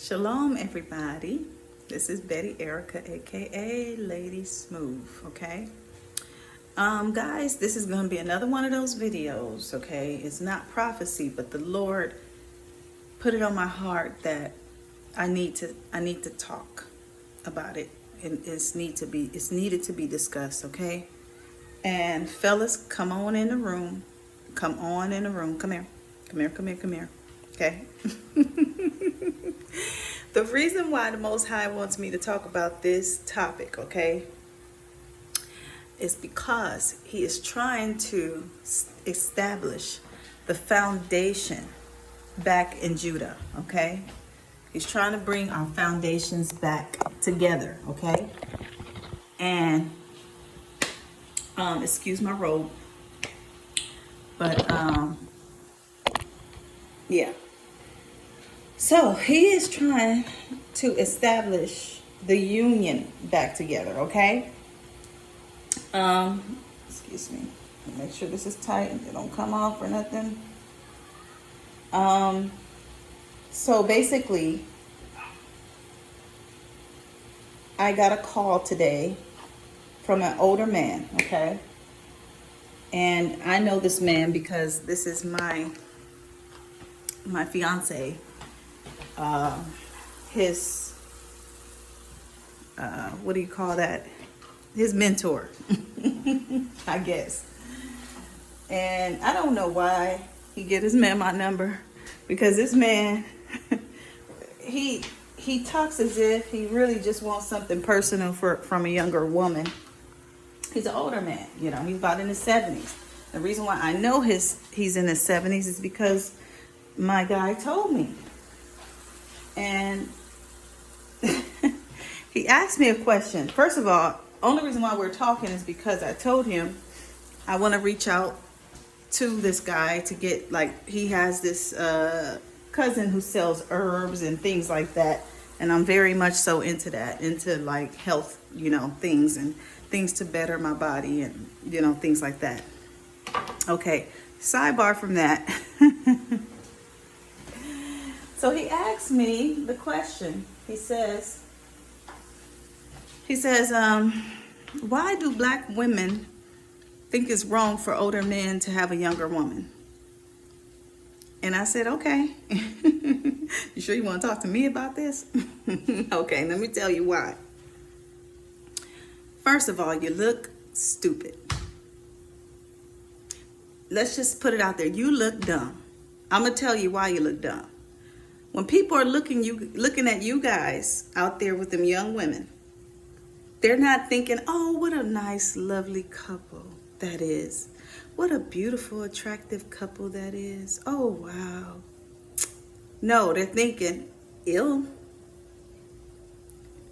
Shalom, everybody. This is Betty Erica, a.k.a. Lady Smooth, okay? Guys, this is going to be another one of those videos, okay? It's not prophecy, but the Lord put it on my heart that I need to talk about it. And it's needed to be discussed, okay? And fellas, come on in the room. Come on in the room. Come here. Come here, come here, come here. Okay? The reason why the Most High wants me to talk about this topic, okay, is because He is trying to establish the foundation back in Judah, okay? He's trying to bring our foundations back together, okay? And, excuse my robe, but, yeah. So he is trying to establish the union back together, okay? Excuse me. Make sure this is tight and it don't come off or nothing. So basically, I got a call today from an older man, okay? And I know this man because this is my fiance. His what do you call that? His mentor, I guess. And I don't know why he get his man my number, because this man he talks as if he really just wants something personal from a younger woman. He's an older man, you know, he's about in his 70s. The reason why I know he's in his 70s is because my guy told me. And he asked me a question. First of all, only reason why we're talking is because I told him I want to reach out to this guy to get, like, he has this cousin who sells herbs and things like that. And I'm very much so into that, into like health, you know, things and things to better my body and, you know, things like that. Okay, sidebar from that. So he asked me the question. He says, why do black women think it's wrong for older men to have a younger woman? And I said, okay. You sure you want to talk to me about this? Okay, let me tell you why. First of all, you look stupid. Let's just put it out there. You look dumb. I'm going to tell you why you look dumb. When people are looking at you guys out there with them young women, they're not thinking, oh, what a nice, lovely couple that is. What a beautiful, attractive couple that is. Oh, wow. No, they're thinking, ew.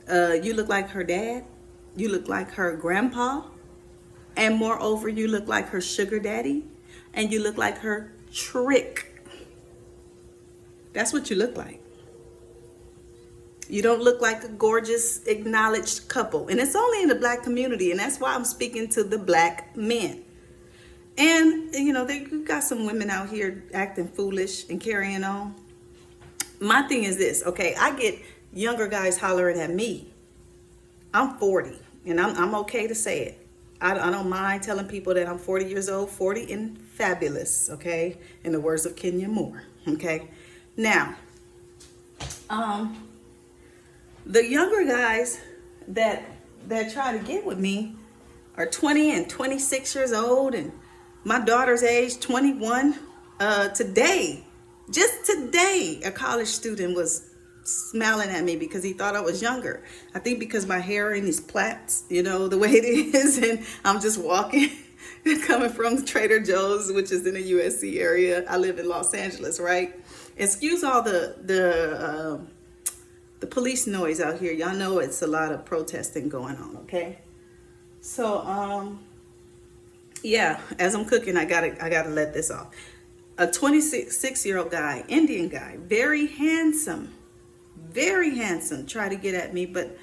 You look like her dad. You look like her grandpa. And moreover, you look like her sugar daddy. And you look like her trick. That's what you look like. You don't look like a gorgeous, acknowledged couple. And it's only in the black community. And that's why I'm speaking to the black men. And, you know, you got some women out here acting foolish and carrying on. My thing is this, okay? I get younger guys hollering at me. I'm 40. And I'm okay to say it. I don't mind telling people that I'm 40 years old. 40 and fabulous, okay? In the words of Kenya Moore, okay? Now, the younger guys that try to get with me are 20 and 26 years old, and my daughter's age 21. Just today, a college student was smiling at me because he thought I was younger. I think because my hair and these plaits, you know, the way it is, and I'm just walking, coming from Trader Joe's, which is in the USC area. I live in Los Angeles, right? Excuse all the police noise out here. Y'all know it's a lot of protesting going on, okay? So, yeah, as I'm cooking, I gotta let this off. A 26-year-old guy, Indian guy, very handsome, tried to get at me. But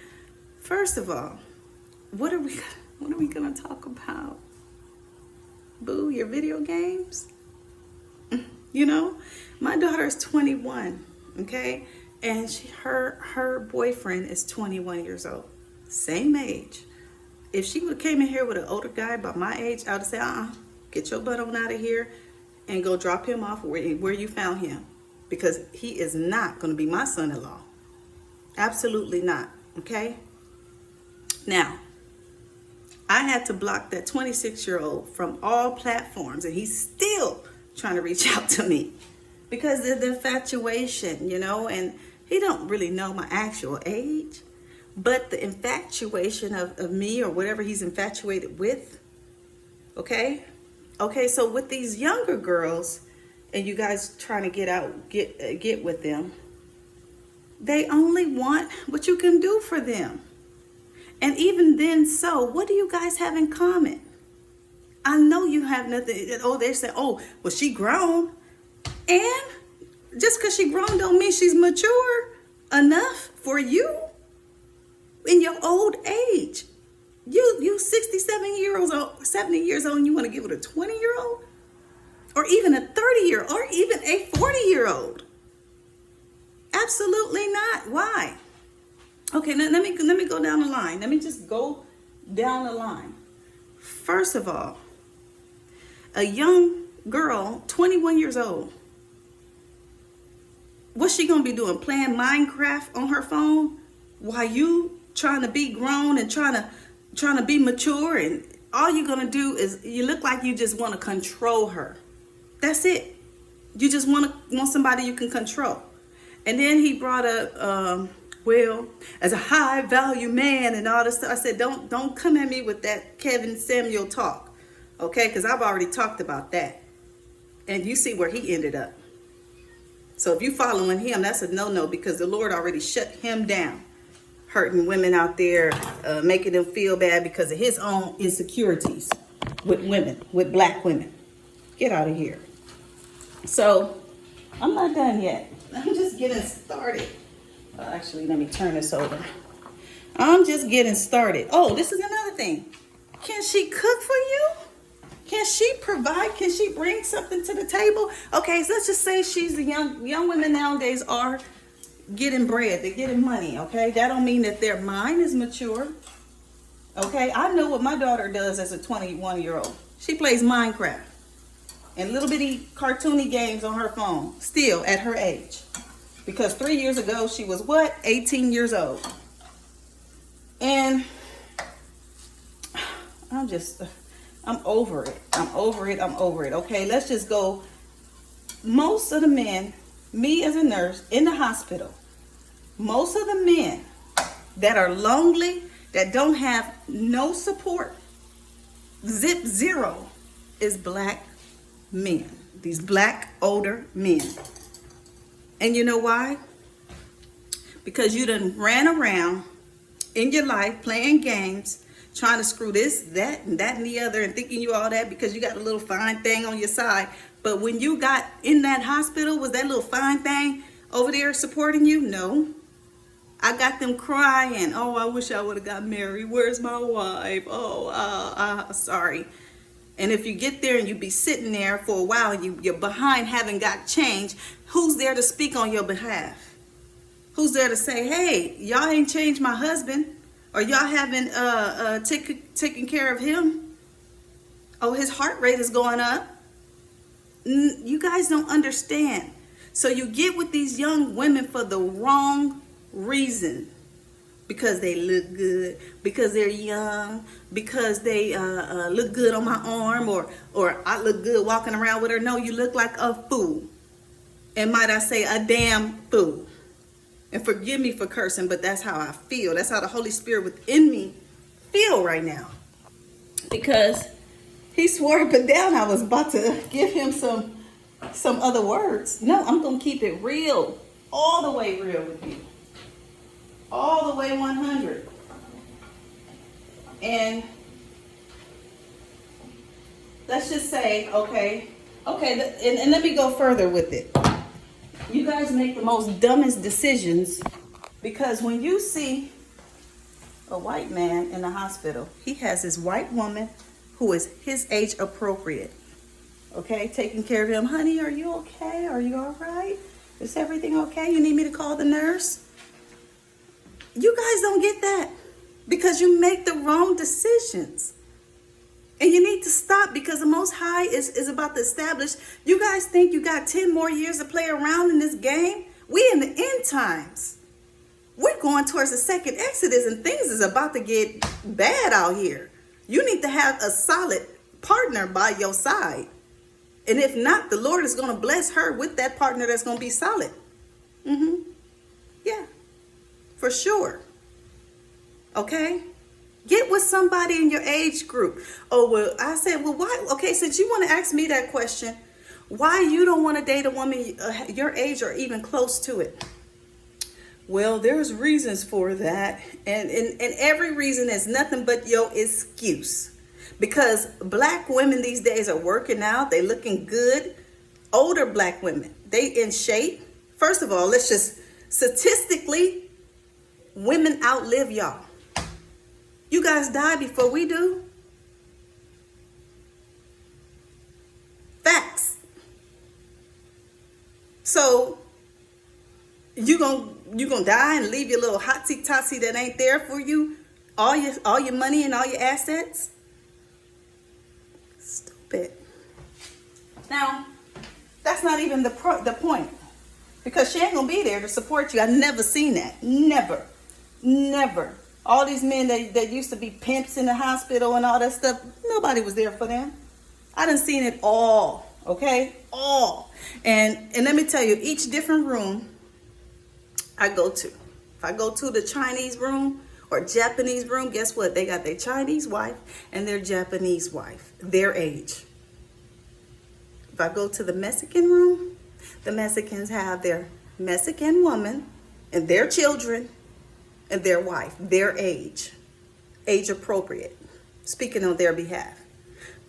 first of all, what are we gonna talk about? Boo, your video games? You know, my daughter is 21, okay? And her boyfriend is 21 years old, same age. If she would have came in here with an older guy about my age, I would have said, get your butt on out of here and go drop him off where you found him, because he is not going to be my son-in-law. Absolutely not. Okay. Now, I had to block that 26-year-old from all platforms, and he's still trying to reach out to me because of the infatuation, and he don't really know my actual age, but the infatuation of me or whatever he's infatuated with. Okay? Okay, so with these younger girls, and you guys trying to get with them, they only want what you can do for them. And even then, so what do you guys have in common? I know you have nothing. Oh, they say, oh, well, she grown. And just because she grown don't mean she's mature enough for you in your old age. You 67 years old, 70 years old, and you want to get with a 20-year-old? Or even a 30-year-old, or even a 40-year-old? Absolutely not. Why? Okay, let me go down the line. Let me just go down the line. First of all, a young girl, 21 years old, what's she gonna be doing? Playing Minecraft on her phone while you trying to be grown and trying to be mature, and all you're gonna do is you look like you just want to control her. That's it. You just want somebody you can control. And then he brought up well, as a high value man and all this stuff. I said, don't come at me with that Kevin Samuel talk. Okay, because I've already talked about that. And you see where he ended up. So if you following him, that's a no-no, because the Lord already shut him down. Hurting women out there, making them feel bad because of his own insecurities with women, with black women. Get out of here. So I'm not done yet. I'm just getting started. Actually, let me turn this over. I'm just getting started. Oh, this is another thing. Can she cook for you? Can she provide? Can she bring something to the table? Okay, so let's just say she's a young women nowadays are getting bread. They're getting money, okay? That don't mean that their mind is mature. Okay, I know what my daughter does as a 21-year-old. She plays Minecraft and little bitty cartoony games on her phone, still at her age. Because 3 years ago, she was what? 18 years old. And I'm over it. I'm over it. Okay, let's just go. Most of the men, me as a nurse in the hospital, most of the men that are lonely, that don't have no support, zero, is black men. These black older men. And you know why? Because you done ran around in your life playing games, trying to screw this, that, and the other, and thinking you all that because you got a little fine thing on your side. But when you got in that hospital, was that little fine thing over there supporting you? No. I got them crying. Oh, I wish I would have got married. Where's my wife? Oh, sorry. And if you get there and you be sitting there for a while and you're behind, haven't got change, who's there to speak on your behalf? Who's there to say, hey, y'all ain't changed my husband? Or y'all haven't taken care of him? Oh, his heart rate is going up. You guys don't understand. So you get with these young women for the wrong reason. Because they look good, because they're young, because they look good on my arm, or I look good walking around with her. No, you look like a fool. And might I say, a damn fool. And forgive me for cursing, but that's how I feel. That's how the Holy Spirit within me feel right now. Because he swore up and down I was about to give him some other words. No, I'm going to keep it real, all the way real with you. All the way 100. And let's just say, okay, and let me go further with it. You guys make the most dumbest decisions, because when you see a white man in the hospital, he has his white woman who is his age appropriate, okay, taking care of him. Honey, are you okay? Are you all right? Is everything okay? You need me to call the nurse? You guys don't get that because you make the wrong decisions. And you need to stop because the Most High is about to establish. You guys think you got 10 more years to play around in this game? We in the end times. We're going towards the second Exodus and things is about to get bad out here. You need to have a solid partner by your side. And if not, the Lord is going to bless her with that partner that's going to be solid. Yeah, for sure. Okay? Get with somebody in your age group. Oh, well, I said, well, why? Okay, since you want to ask me that question, why you don't want to date a woman your age or even close to it? Well, there's reasons for that. And every reason is nothing but your excuse. Because black women these days are working out. They looking good. Older black women, they in shape. First of all, let's just statistically, women outlive y'all. You guys die before we do. Facts. So you gonna die and leave your little hotsy totsy that ain't there for you, all your money and all your assets. Stupid. Now, that's not even the point, because she ain't gonna be there to support you. I never seen that. Never. All these men that used to be pimps in the hospital and all that stuff, nobody was there for them. I done seen it all, okay? All. And let me tell you, each different room I go to. If I go to the Chinese room or Japanese room, guess what? They got their Chinese wife and their Japanese wife, their age. If I go to the Mexican room, the Mexicans have their Mexican woman and their children and their wife, their age appropriate, speaking on their behalf.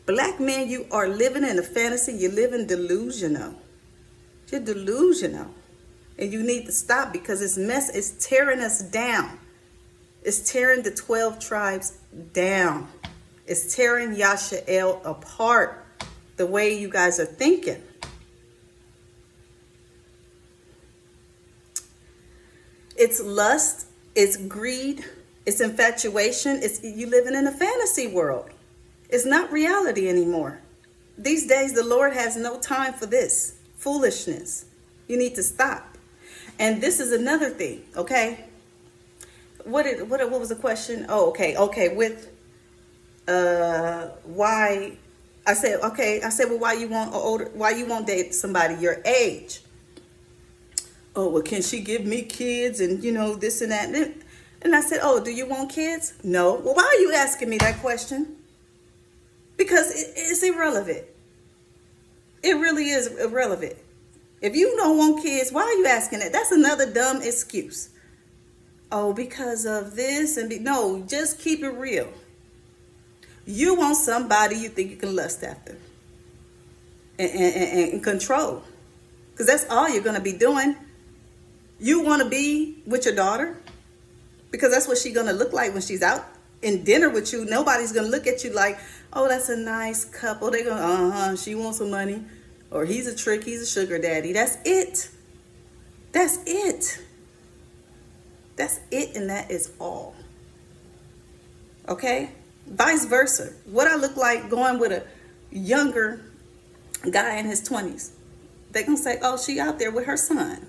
Black men, you are living in a fantasy. You're living delusional. You're delusional. And you need to stop because it's tearing us down. It's tearing the 12 tribes down. It's tearing Yashael apart, the way you guys are thinking. It's lust. It's greed, it's infatuation, it's you living in a fantasy world. It's not reality anymore. These days, the Lord has no time for this foolishness. You need to stop. And this is another thing, okay? What was the question? Oh, okay. With why I said well, why you won't date somebody your age? Oh, well, can she give me kids and, this and that? And I said, oh, do you want kids? No. Well, why are you asking me that question? Because it's irrelevant. It really is irrelevant. If you don't want kids, why are you asking that? That's another dumb excuse. Oh, because of this no, just keep it real. You want somebody you think you can lust after and control. Because that's all you're going to be doing. You want to be with your daughter because that's what she's going to look like when she's out in dinner with you. Nobody's going to look at you like, oh, that's a nice couple. They're going, she wants some money. Or he's a trick, he's a sugar daddy. That's it. That's it. That's it, and that is all. Okay? Vice versa. What I look like going with a younger guy in his 20s. They're going to say, oh, she out there with her son.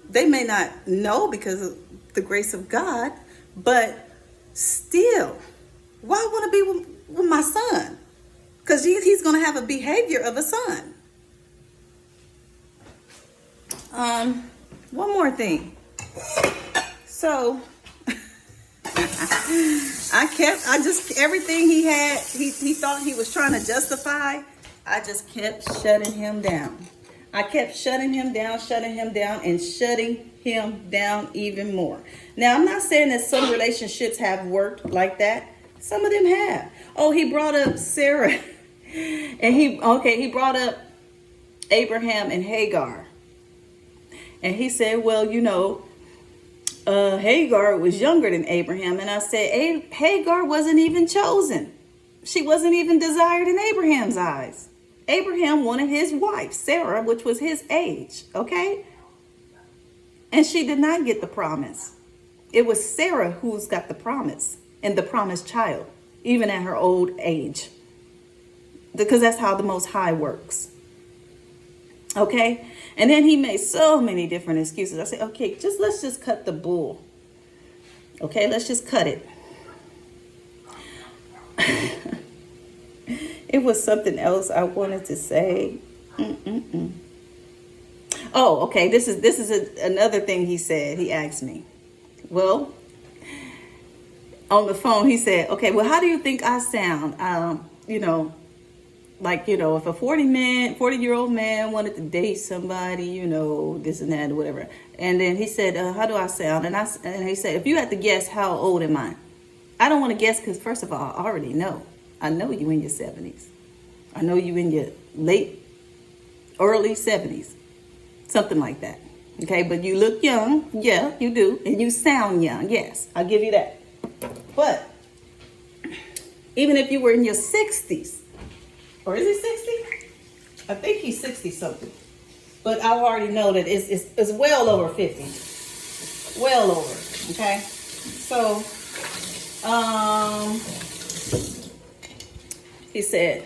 They may not know because of the grace of God, but still, why want to be with my son? Because he's going to have a behavior of a son. One more thing. So, everything he had, he thought he was trying to justify, I just kept shutting him down. I kept shutting him down, and shutting him down even more. Now, I'm not saying that some relationships have worked like that. Some of them have. Oh, he brought up Sarah. And he brought up Abraham and Hagar. And he said, well, Hagar was younger than Abraham. And I said, Hagar wasn't even chosen. She wasn't even desired in Abraham's eyes. Abraham wanted his wife, Sarah, which was his age, okay? And she did not get the promise. It was Sarah who's got the promise and the promised child, even at her old age. Because that's how the Most High works. Okay? And then he made so many different excuses. I said, okay, let's just cut the bull. Okay, let's just cut it. It was something else I wanted to say. Oh, okay. This is another thing he said. He asked me. Well, on the phone, he said, okay, well, how do you think I sound? If a 40-year-old man wanted to date somebody, this and that or whatever. And then he said, how do I sound? And he said, if you had to guess, how old am I? I don't want to guess because, first of all, I already know. I know you in your 70s. I know you in your early 70s. Something like that. Okay, but you look young. Yeah, you do. And you sound young. Yes, I'll give you that. But even if you were in your 60s, or is he 60? I think he's 60 something. But I already know that it's well over 50. Well over. Okay? So, he said,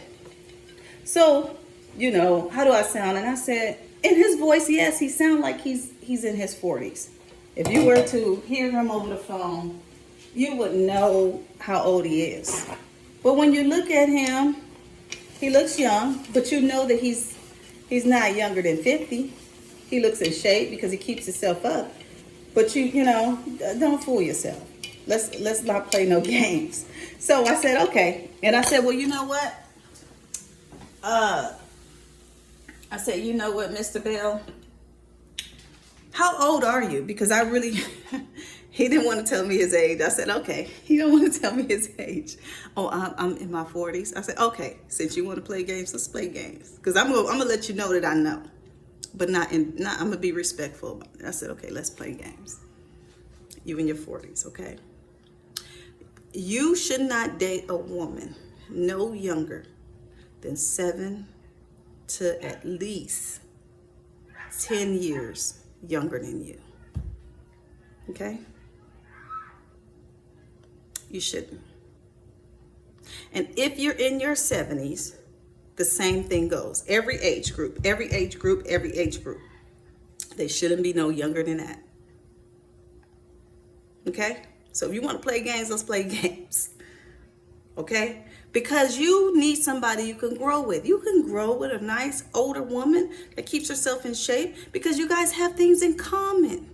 so, how do I sound? And I said, in his voice, yes, he sounds like he's in his 40s. If you were to hear him over the phone, you would know how old he is. But when you look at him, he looks young, but you know that he's not younger than 50. He looks in shape because he keeps himself up. But don't fool yourself. Let's not play no games. So I said, okay. And I said, well, you know what? I said, you know what, Mr. Bell? How old are you? Because I really, he didn't want to tell me his age. I said, okay, he don't want to tell me his age. Oh, I'm in my 40s. I said, okay, since you want to play games, let's play games. Because I'm gonna let you know that I know, but I'm gonna be respectful. I said, okay, let's play games. You in your 40s, okay? You should not date a woman no younger than 7 to at least 10 years younger than you. Okay? You shouldn't. And if you're in your 70s, the same thing goes. Every age group. They shouldn't be no younger than that. Okay? So if you want to play games, let's play games. Okay? Because you need somebody you can grow with. You can grow with a nice older woman that keeps herself in shape because you guys have things in common.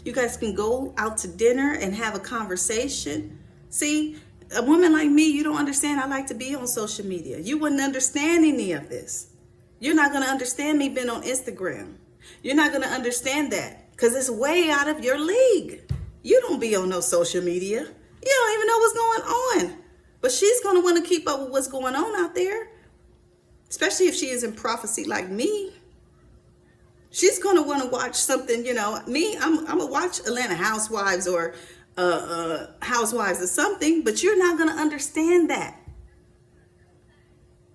You guys can go out to dinner and have a conversation. See, a woman like me, you don't understand. I like to be on social media. You wouldn't understand any of this. You're not going to understand me being on Instagram. You're not going to understand that because it's way out of your league. You don't be on no social media. You don't even know what's going on. But she's going to want to keep up with what's going on out there, especially if she is in prophecy like me. She's going to want to watch something, me, I'm going to watch Atlanta Housewives or Housewives or something, but you're not going to understand that.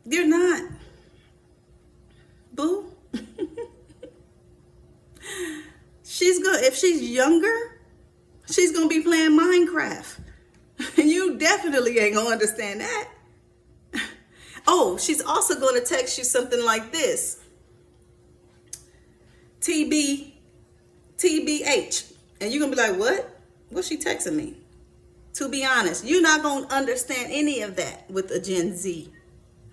You're not. Boo. If she's younger, she's going to be playing Minecraft. You definitely ain't gonna understand that. Oh, she's also gonna text you something like this. TBH. And you're gonna be like, what? What's she texting me? To be honest, you're not gonna understand any of that with a Gen Z.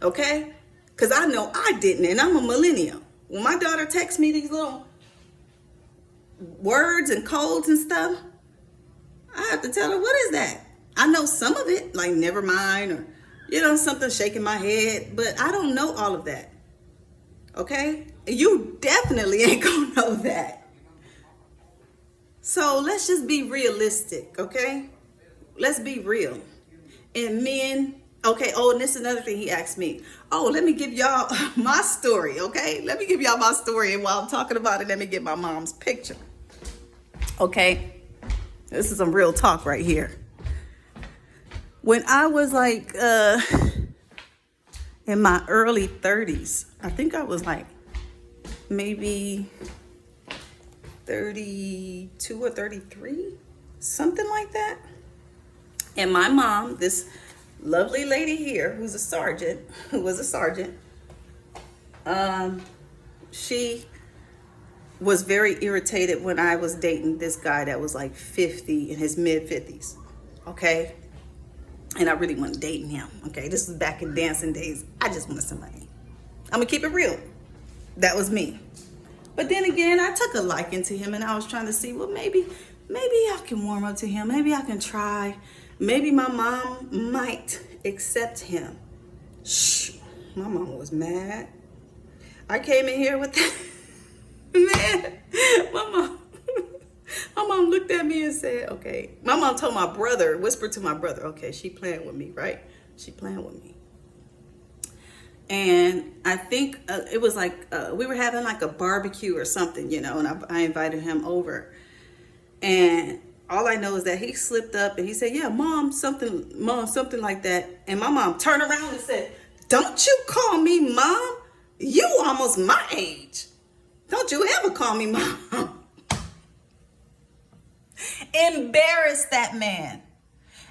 Okay? Because I know I didn't, and I'm a millennial. When my daughter texts me these little words and codes and stuff, I have to tell her, what is that? I know some of it, like never mind, or, something shaking my head, but I don't know all of that. Okay? You definitely ain't gonna know that. So let's just be realistic, okay? Let's be real. And men, okay, and this is another thing he asked me. Oh, let me give y'all my story, okay? Let me give y'all my story, and while I'm talking about it, let me get my mom's picture. Okay? This is some real talk right here. When I was like, in my early 30s. I think I was like maybe 32 or 33, something like that. And my mom, this lovely lady here, who was a sergeant, she was very irritated when I was dating this guy that was like 50, in his mid 50s. Okay. And I really wasn't dating him. Okay. This was back in dancing days. I just wanted some money. I'm going to keep it real. That was me. But then again, I took a liking to him, and I was trying to see, well, maybe I can warm up to him. Maybe I can try. Maybe my mom might accept him. Shh. My mom was mad. I came in here with that. Man, my mom looked at me and said, okay. My mom told my brother, whispered to my brother, okay, she playing with me, right? She playing with me. And I think it was like we were having like a barbecue or something, you know, and I invited him over. And all I know is that he slipped up and he said, yeah, mom, something like that. And my mom turned around and said, don't you call me mom. You almost my age. Don't you ever call me mom. Embarrassed that man.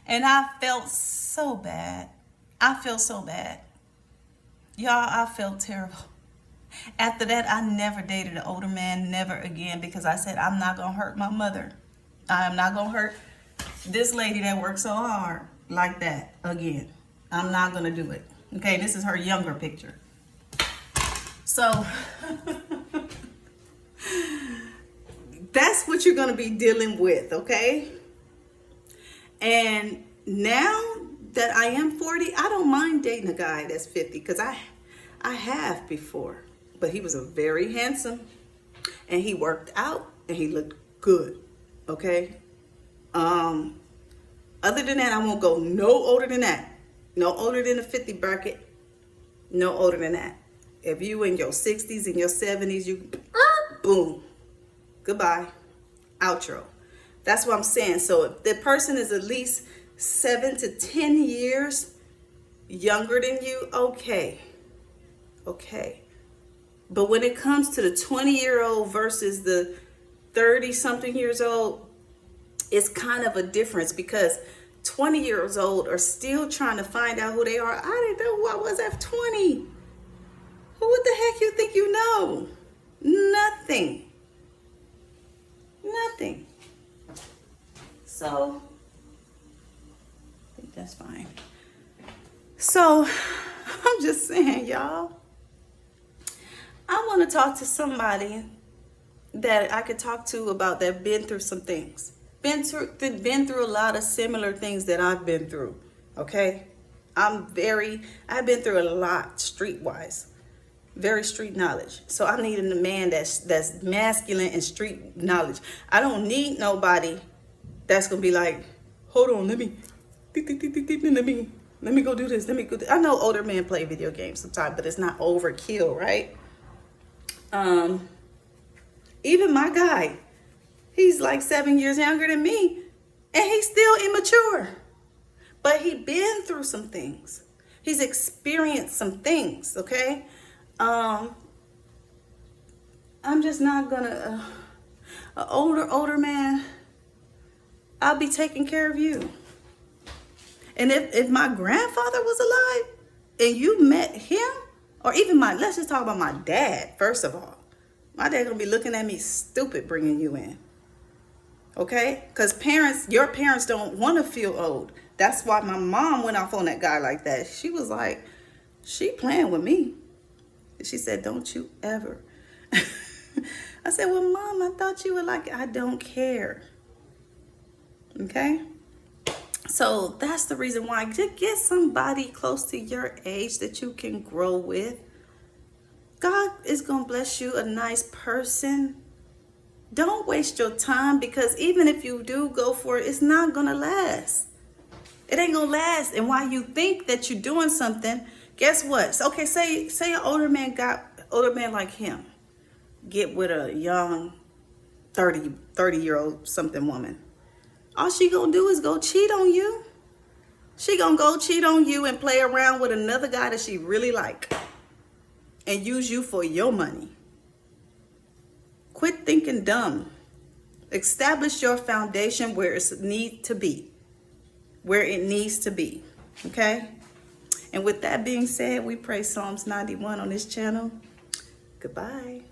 And I felt so bad. I feel so bad. Y'all, I felt terrible. After that, I never dated an older man, never again, because I said, I'm not going to hurt my mother. I am not going to hurt this lady that worked so hard like that again. I'm not going to do it. Okay, this is her younger picture. So, that's what you're going to be dealing with, okay? And now that I am 40, I don't mind dating a guy that's 50, because I have before. But he was a very handsome, and he worked out, and he looked good, okay? Other than that, I won't go no older than that. No older than the 50 bracket. No older than that. If you in your 60s and your 70s, you boom. Goodbye. Outro. That's what I'm saying. So if the person is at least 7 to 10 years younger than you, okay. But when it comes to the 20-year-old versus the 30-something years old, it's kind of a difference, because 20 years old are still trying to find out who they are. I didn't know who I was at 20. What the heck you think you know? Nothing. So, I think that's fine. So, I'm just saying, y'all, I want to talk to somebody that I could talk to about that been through some things. Been through a lot of similar things that I've been through, okay? I've been through a lot streetwise. Very street knowledge. So I need a man that's masculine and street knowledge. I don't need nobody that's gonna be like, hold on, let me go do this. I know older men play video games sometimes, but it's not overkill, right? Even my guy, he's like 7 years younger than me, and he's still immature. But he been through some things. He's experienced some things, okay? I'm just not gonna, an older man, I'll be taking care of you. And if my grandfather was alive and you met him, or even let's just talk about my dad, first of all. My dad gonna be looking at me stupid bringing you in. Okay? Because your parents don't want to feel old. That's why my mom went off on that guy like that. She was like, she playing with me. She said, don't you ever. I said, well, Mom, I thought you were like, I don't care. Okay? So that's the reason why. Just get somebody close to your age that you can grow with. God is going to bless you a nice person. Don't waste your time, because even if you do go for it, it's not going to last. It ain't going to last. And while you think that you're doing something, guess what? So, okay, say an older man like him get with a young 30-year-old something woman. All she gonna do is go cheat on you. She gonna go cheat on you and play around with another guy that she really like and use you for your money. Quit thinking dumb. Establish your foundation where it needs to be. Where it needs to be. Okay? And with that being said, we pray Psalms 91 on this channel. Goodbye.